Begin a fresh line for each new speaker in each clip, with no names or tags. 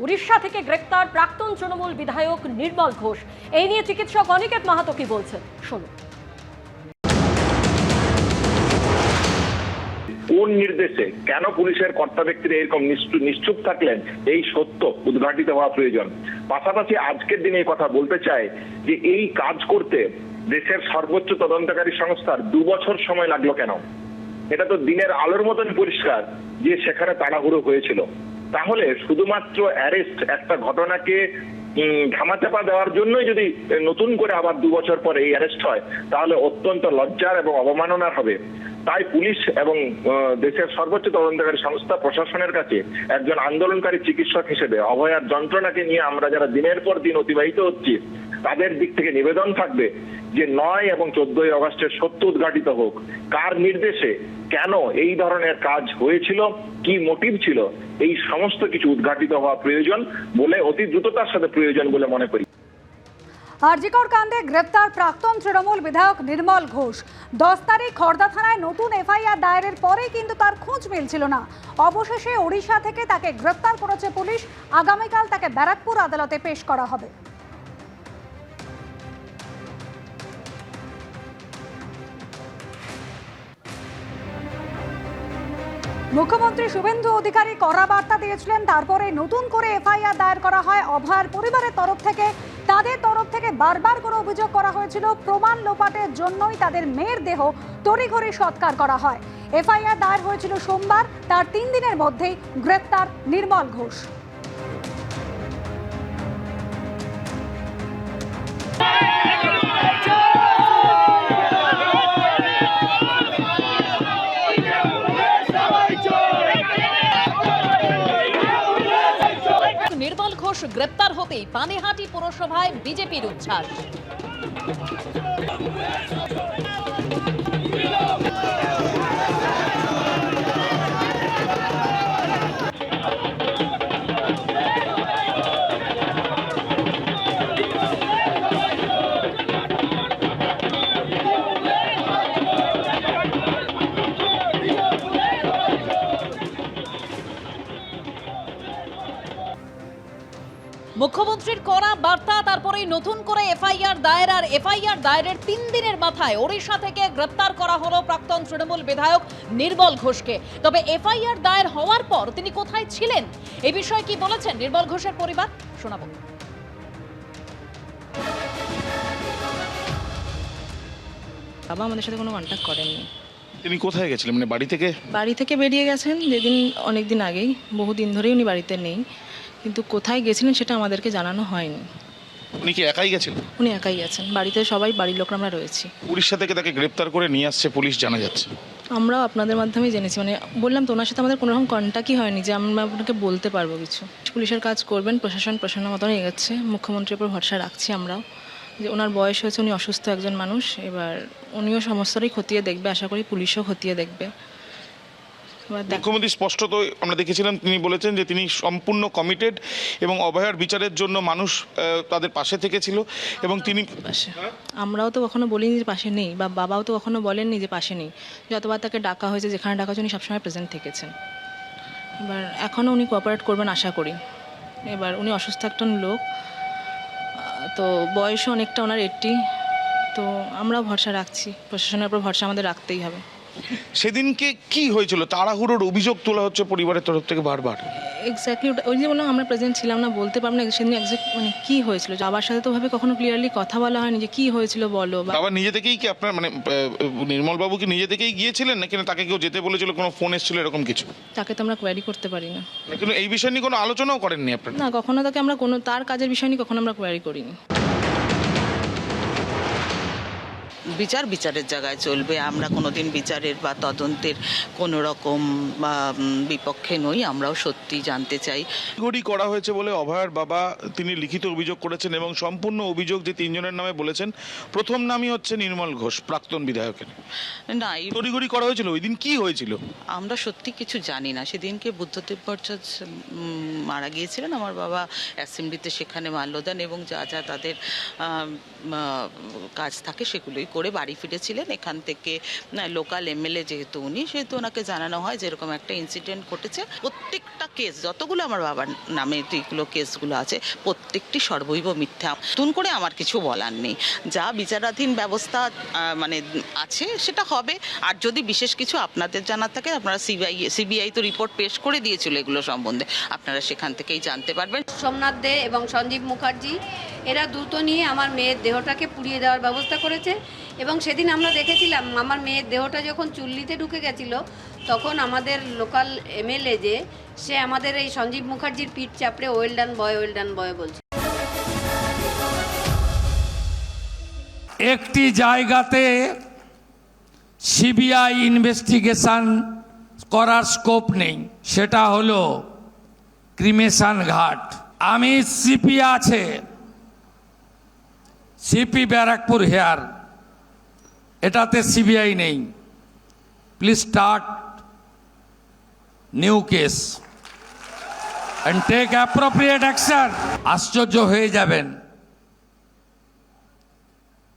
উড়িষ্যা থেকে গ্রেপ্তার প্রাক্তন তৃণমূল বিধায়ক নির্মল ঘোষ। এই নিয়ে চিকিৎসক অনিকেত মাহাতো কি বলছেন শুনুন।
কোন নির্দেশে কেন পুলিশের কর্তা ব্যক্তিরা এরকম নিশ্চুপ থাকলেন, এই সত্য উদ্ঘাটিত হওয়া প্রয়োজন। পাশাপাশি আজকের দিনে এই কথা বলতে চাই যে এই কাজ করতে দেশের সর্বোচ্চ তদন্তকারী সংস্থার 2 বছর সময় লাগলো কেন? এটা তো দিনের আলোর মতন পরিষ্কার যে সেখানে তাড়াহুড়ো হয়েছিল। তাহলে শুধুমাত্র অ্যারেস্ট একটা ঘটনাকে ধামাচাপা দেওয়ার জন্যই যদি নতুন করে আবার 2 বছর পরে এই অ্যারেস্ট হয়, তাহলে অত্যন্ত লজ্জার এবং অবমাননার হবে। তাই পুলিশ এবং দেশের সর্বোচ্চ তদন্তকারী সংস্থা প্রশাসনের কাছে একজন আন্দোলনকারী চিকিৎসক হিসেবে অভয়ার যন্ত্রণাকে নিয়ে আমরা যারা দিনের পর দিন অতিবাহিত হচ্ছি, তাদের দিক থেকে নিবেদন থাকবে যে 9 এবং 14 আগস্টের সত্য উদ্ঘাটিত হোক। কার নির্দেশে, কেন এই ধরনের কাজ হয়েছিল, কি মোটিভ ছিল, এই সমস্ত কিছু উদ্ঘাটিত হওয়া প্রয়োজন বলে, অতি দ্রুততার সাথে প্রয়োজন বলে মনে করি।
আরজিকর কাণ্ডে গ্রেপ্তার প্রাক্তন তৃণমূল বিধায়ক নির্মল ঘোষ। 10 তারিখ খড়দা থানায় নতুন এফআইআর দায়েরের পরেই কিন্তু তার খোঁজ মিলছিল না। অবশেষে ওড়িশা থেকে তাকে গ্রেপ্তার করেছে পুলিশ। আগামীকাল তাকে ব্যারাকপুর আদালতে পেশ করা হবে। মুখ্যমন্ত্রী শুভেন্দু অধিকারী কড়া বার্তা দিয়েছিলেন, তারপরে নতুন করে এফআইআর দায়ের করা হয় অভয়ার পরিবারের তরফ থেকে। তাদের তরফ থেকে বারবার করে অভিযোগ করা হয়েছিল প্রমাণ লোপাটের জন্যই তাদের মেয়ের দেহ তড়িঘড়ি সৎকার করা হয়। এফআইআর দায়ের হয়েছিল সোমবার, তার 3 দিনের মধ্যেই গ্রেপ্তার নির্মল ঘোষ।
নির্মল ঘোষ গ্রেপ্তার হতেই পানিহাটি পুরসভায় বিজেপির উচ্ছ্বাস। মুখ্যমন্ত্রীর কড়া বার্তা, তারপরেই নতুন করে এফআইআর দায়ের। আর এফআইআর দায়েরের 3 দিনের মাথায় ওড়িশা থেকে গ্রেপ্তার করা হলো প্রাক্তন তৃণমূল বিধায়ক নির্মল ঘোষকে। তবে এফআইআর দায়ের হওয়ার পর তিনি কোথায় ছিলেন, এই বিষয়ে কি বলেছেন নির্মল ঘোষের পরিবার, শোনাবো।
বাবা আমাদের সাথে কোনো কন্ট্যাক্ট করেননি।
তিনি কোথায় গেছিলেন, মানে বাড়ি থেকে
বেরিয়ে গেছেন যেদিন, অনেকদিন আগেই, বহুদিন ধরেই উনি বাড়িতে নেই। কিন্তু কোথায় গেছিলেন সেটা আমাদেরকে জানানো হয়নি।
উনি কি একাই গেছিলেন?
উনি একাই গেছেন, বাড়িতে সবাই বাড়ির লোকরা আমরা রয়েছি।
উড়িষ্যা থেকে তাকে গ্রেপ্তার করে নিয়ে আসছে পুলিশ জানা যাচ্ছে।
আমরাও আপনাদের মাধ্যমেই জেনেছি, মানে বললাম তো ওনার সাথে আমাদের কোনো রকম কন্ট্যাক্টই হয়নি যে আমরা আপনাকে বলতে পারবো কিছু। পুলিশের কাজ করবেন, প্রশাসনের মতন এগোচ্ছে। মুখ্যমন্ত্রীর উপর ভরসা রাখছি আমরাও, যে ওনার বয়স হয়েছে, উনি অসুস্থ একজন মানুষ, এবার উনিও সমস্তটাই খতিয়ে দেখবে, আশা করি পুলিশও খতিয়ে দেখবে।
মুখ্যমন্ত্রী স্পষ্টত আমরা দেখেছিলাম, তিনি বলেছেন যে তিনি সম্পূর্ণ কমিটেড এবং অভয়ার বিচারের জন্য মানুষ তাদের পাশে থেকেছিল এবং তিনি
পাশে। আমরাও তো কখনো বলিনি যে পাশে নেই, বা বাবাও তো কখনো বলেননি যে পাশে নেই। যতবার তাকে ডাকা হয়েছে, যেখানে ডাকা হয়েছে উনি সবসময় প্রেজেন্ট থেকেছেন। এবার এখনও উনি কোঅপারেট করবেন আশা করি। এবার উনি অসুস্থ একজন লোক, তো বয়সও অনেকটা ওনার 80, তো আমরাও ভরসা রাখছি, প্রশাসনের উপর ভরসা আমাদের রাখতেই হবে।
সেদিনকে কি হয়েছিল? তাড়াহুড়োর অভিযোগ তোলা হচ্ছে পরিবারের তরফ থেকে বারবার।
এক্স্যাক্টলি ওই যে বললাম, আমরা প্রেজেন্ট ছিলাম না, বলতে পারবো না সেদিন এক্স্যাক্ট মানে কী হয়েছিল। বাবার সাথে তো ভাবে কখনো ক্লিয়ারলি কথা বলা হয়নি যে কী হয়েছিল বলো।
বাবা নিজে থেকেই কি আপনার, মানে নির্মল বাবু কি নিজে থেকেই গিয়েছিলেন, নাকি তাকে কেউ যেতে বলেছিল, কোনো ফোন এসেছিল এরকম কিছু?
তাকে তো আমরা কোয়ারি করতে পারি না।
কিন্তু এই বিষয় নিয়ে কোনো আলোচনাও করেননি আপনারা?
না, কখনো তাকে আমরা কোনো তার কাজের বিষয় নিয়ে কখনো আমরা কোয়ারি করিনি।
বিচারের জায়গায় চলবে। আমরা কোনোদিন বিচারের বা তদন্তের কোনো রকম বিপক্ষে নই। আমরাও সত্যি জানতে চাই।
তড়িঘড়ি করা হয়েছে বলে অভয়ার বাবা তিনি লিখিত অভিযোগ করেছেন এবং সম্পূর্ণ অভিযোগ যে 3 জনের নামে বলেছেন। প্রথম নামই হচ্ছে নির্মল ঘোষ, প্রাক্তন বিধায়কের।
না,
তড়িঘড়ি করা হয়েছিল, ওই দিন কি হয়েছিল
আমরা সত্যি কিছু জানি না। সেদিনকে বুদ্ধদেব ভট্টাচার্য মারা গিয়েছিলেন, আমার বাবা অ্যাসেম্বলিতে সেখানে মাল্যদান এবং যা যা তাদের কাজ থাকে সেগুলোই করে বাড়ি ফিরেছিলেন। এখান থেকে লোকাল এমএলএ যেহেতু উনি, সেহেতু ওনাকে জানানো হয় যেরকম একটা ইনসিডেন্ট ঘটেছে। প্রত্যেকটা প্রত্যেকটা কেস যতগুলো আমার বাবার নামে যেগুলো কেসগুলো আছে প্রত্যেকটি সর্বৈব মিথ্যা। নতুন করে আমার কিছু বলার নেই, যা বিচারাধীন ব্যবস্থা মানে আছে সেটা হবে। আর যদি বিশেষ কিছু আপনাদের জানার থাকে আপনারা সিবিআই তো রিপোর্ট পেশ করে দিয়েছিল এগুলো সম্বন্ধে, আপনারা সেখান থেকেই জানতে পারবেন।
সোমনাথ দে এবং সঞ্জীব মুখার্জি এরা দ্রুত নিয়ে আমার মেয়ের দেহটাকে পুড়িয়ে দেওয়ার ব্যবস্থা করেছে এবং সেদিন আমরা দেখেছিলাম আমার মেয়ের দেহটা যখন চুল্লিতে ঢুকে গেছিল তখন আমাদের লোকাল এমএলএ যে সে আমাদের এই সঞ্জীব মুখার্জির পিঠ চাপড়ে ওয়েল ডান বয় বলছে।
একটি জায়গাতে সিবিআই ইনভেস্টিগেশন করার স্কোপ নেই, সেটা হলো ক্রিমেশন ঘাট। আমি সিপি আছে, সিপি ব্যারাকপুর হেয়ার, এটাতে সিবিআই নেই। Please start new case and take appropriate action. আশ্চর্য হয়ে যাবেন,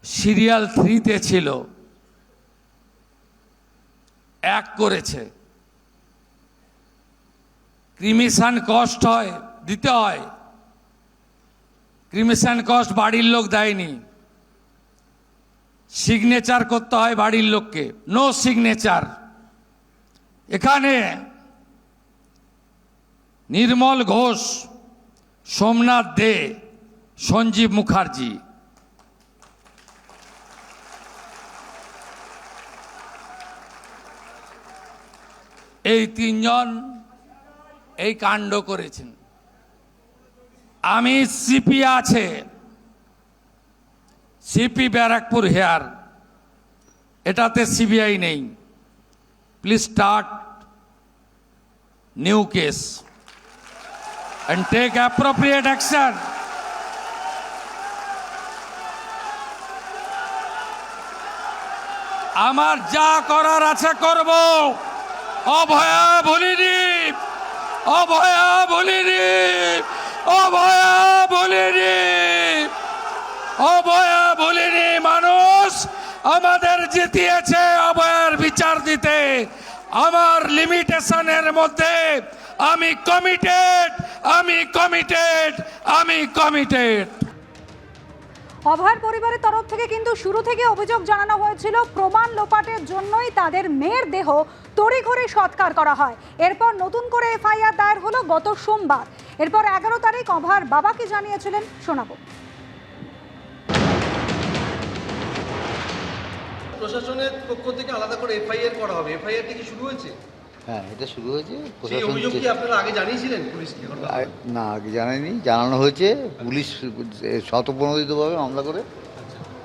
সিরিয়াল 3-তে ছিল, 1 করেছে। ক্রিমিশন কস্ট দিতে হয়, ক্রিমিশন কস্ট বাড়ির লোক দেয়নি, সিগনেচার করতে হয় বাড়ির লোককে, নো সিগনেচার। এখানে নির্মল ঘোষ, সোমনাথ দে, সঞ্জীব মুখার্জি এই 3 জন এই কাণ্ড করেছেন। আমি সিপি আছে, সিপি ব্যারাকপুর হেয়ার, এটাতে সিবিআই নেই। Please start new case and take appropriate action. আমার যা করার আছে করব, অভয়া বলিনি, অভয়া বলিনি, অভয়া বলিনি, অভয়া বলিনি। মানুষ আমাদের জিতিয়েছে অভয়ার বিচার দিতে। আমার লিমিটেশনের মধ্যে আমি কমিটেড, আমি কমিটেড, আমি কমিটেড।
অভয়ার পরিবারের তরফ থেকে কিন্তু শুরু থেকে অভিযোগ জানানো হয়েছিল প্রমাণ লোপাটের জন্যই তাদের মেয়ের দেহ তড়িঘড়ি সৎকার করা হয়। এরপর নতুন করে এফআইআর দায়ের হলো গত সোমবার। এরপর 11 তারিখ অভয়ার বাবা কি জানিয়েছিলেন শোনাবো।
প্রশাসনের পক্ষ থেকে আলাদা করে এফআইআর করা হবে, এফআইআরটি কি শুরু হয়েছে?
হ্যাঁ, এটা শুরু হয়েছে।
সেই অভিযোগ কি আপনারা আগে জানিয়েছিলেন পুলিশকে?
না, আগে জানায়নি, জানানো হয়েছে। পুলিশ স্বতঃপ্রণোদিতভাবে মামলা করে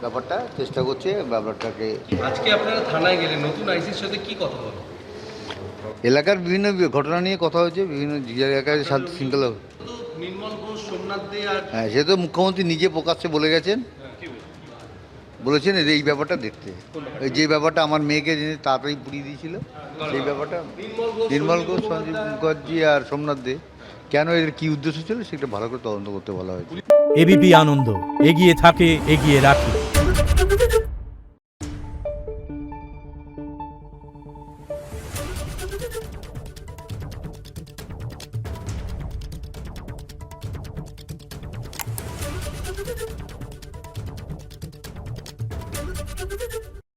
ব্যাপারটা চেষ্টা করছে ব্যাপারটাকে।
আজকে আপনারা থানায় গেলেন, নতুন আইসির সাথে কি কথা হলো?
এলাকার বিভিন্ন ঘটনা নিয়ে কথা হয়েছে, বিভিন্ন এলাকায় শান্তি শৃঙ্খলা।
নির্মল ঘোষ, সোমনাথ দে আর
হ্যাঁ, সে তো মুখ্যমন্ত্রী নিজে প্রকাশ্যে বলে গেছেন, বলেছেন এই ব্যাপারটা দেখতে। যে ব্যাপারটা আমার মেয়েকে যিনি তাড়াতাড়ি পুড়িয়ে দিয়েছিল, সেই ব্যাপারটা নির্মল ঘোষ, সঞ্জীব মুখার্জি আর সোমনাথ দে কেন এর কি উদ্দেশ্য ছিল সেটা ভালো করে তদন্ত করতে বলা হয়েছে।
এবিপি আনন্দ, এগিয়ে থাকে, এগিয়ে রাখে।